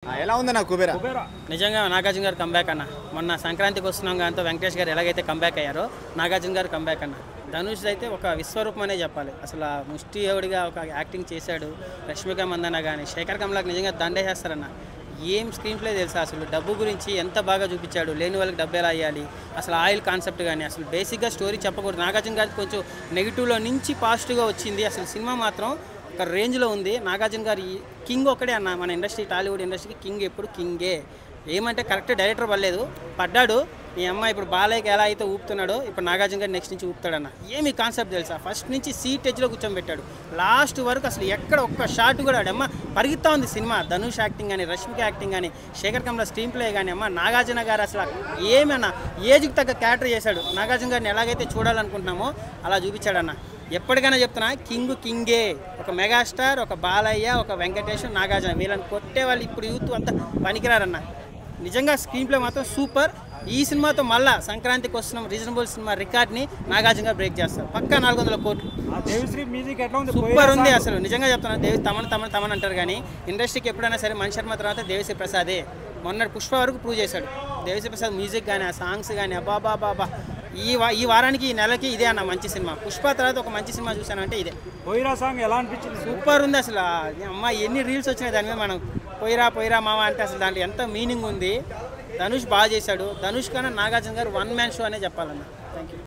ఎలా ఉంది నా కుబేరా? నిజంగా నాగార్జున గారు కంబ్యాక్ అన్న. మొన్న సంక్రాంతికి వస్తున్నాం దాంతో వెంకటేష్ గారు ఎలాగైతే కంబ్యాక్ అయ్యారో నాగార్జున గారు కంబ్యాక్ అన్న. ధనుష్ అయితే ఒక విశ్వరూపం అనే చెప్పాలి. అసలు ఆ ముష్టియోడిగా ఒక యాక్టింగ్ చేశాడు. రష్మిక మందన్న కానీ శేఖర్ కమలాకి నిజంగా దండేసేస్తారన్న. ఏం స్క్రీన్ ప్లే తెలుసా, అసలు డబ్బు గురించి ఎంత బాగా చూపించాడు. లేని వాళ్ళకి డబ్బు ఎలా అయ్యాలి, అసలు ఆయిల్ కాన్సెప్ట్ కానీ అసలు బేసిక్గా స్టోరీ చెప్పకూడదు. నాగార్జున గారికి కొంచెం నెగిటివ్లో నుంచి పాజిటివ్గా వచ్చింది. అసలు సినిమా మాత్రం ఒక రేంజ్లో ఉంది. నాగార్జున గారి కింగ్ ఒకటే అన్న. మన ఇండస్ట్రీ, టాలీవుడ్ ఇండస్ట్రీకి కింగ్ ఎప్పుడు కింగే. ఏమంటే కరెక్ట్ డైరెక్టర్ పడ్డాడు. మీ అమ్మ ఇప్పుడు బాలయ్యకి ఎలా అయితే ఊపుతున్నాడో ఇప్పుడు నాగార్జున గారు నెక్స్ట్ నుంచి ఊపుతాడన్న. ఏమి కాన్సెప్ట్ తెలుసా, ఫస్ట్ నుంచి సీట్ ఎడ్జ్లో కూర్చోబెట్టాడు. లాస్ట్ వరకు అసలు ఎక్కడ ఒక్క షాట్ కూడా అమ్మ పరిగెత్తా ఉంది సినిమా. ధనుష్ యాక్టింగ్ కానీ, రష్మిక యాక్టింగ్ కానీ, శేఖర్ కమల స్క్రీన్ ప్లే కానీ, అమ్మ నాగార్జున గారు అసలు ఏమన్నా ఏజ్కి తగ్గ క్యారెక్టర్ చేశాడు. నాగార్జున గారిని ఎలాగైతే చూడాలనుకుంటున్నామో అలా చూపించాడన్న. ఎప్పటికైనా చెప్తున్నా, కింగే. ఒక మెగాస్టార్, ఒక బాలయ్య, ఒక వెంకటేష్, నాగార్జున వీళ్ళని కొట్టే వాళ్ళు ఇప్పుడు యూత్ అంతా పనికిరారన్న. నిజంగా స్క్రీన్ ప్లే మాత్రం సూపర్. ఈ సినిమాతో మళ్ళా సంక్రాంతికి వస్తున్నాం రీజనబుల్ సినిమా రికార్డ్ని నాగార్జున గారు బ్రేక్ చేస్తారు. పక్కా 400 కోట్లు. సూపర్ ఉంది అసలు. నిజంగా చెప్తున్నాను, దేవి తమన్ అంటారు కానీ ఇండస్ట్రీకి ఎప్పుడైనా సరే మణి శర్మ తర్వాత దేవిశ్రీ ప్రసాదే. మొన్న పుష్ప వరకు ప్రూవ్ చేశాడు. దేవిశ్రీ ప్రసాద్ మ్యూజిక్ కానీ, ఆ సాంగ్స్ కానీ, అబ్బాబాబా ఈ వారానికి, ఈ నెలకి ఇదే అన్న మంచి సినిమా. పుష్ప తర్వాత ఒక మంచి సినిమా చూసాను అంటే ఇదే. పోయిరా సాంగ్ ఎలా అనిపించింది? సూపర్ ఉంది అసలు. అమ్మ ఎన్ని రీల్స్ వచ్చినాయి దాని మీద. మనం పోయిరా మామ అంటే అసలు దాంట్లో ఎంత మీనింగ్ ఉంది. ధనుష్ బాగా చేశాడు. ధనుష్ కన్నా నాగార్జున గారు వన్ మ్యాన్ షో అనే చెప్పాలన్న. Thank you.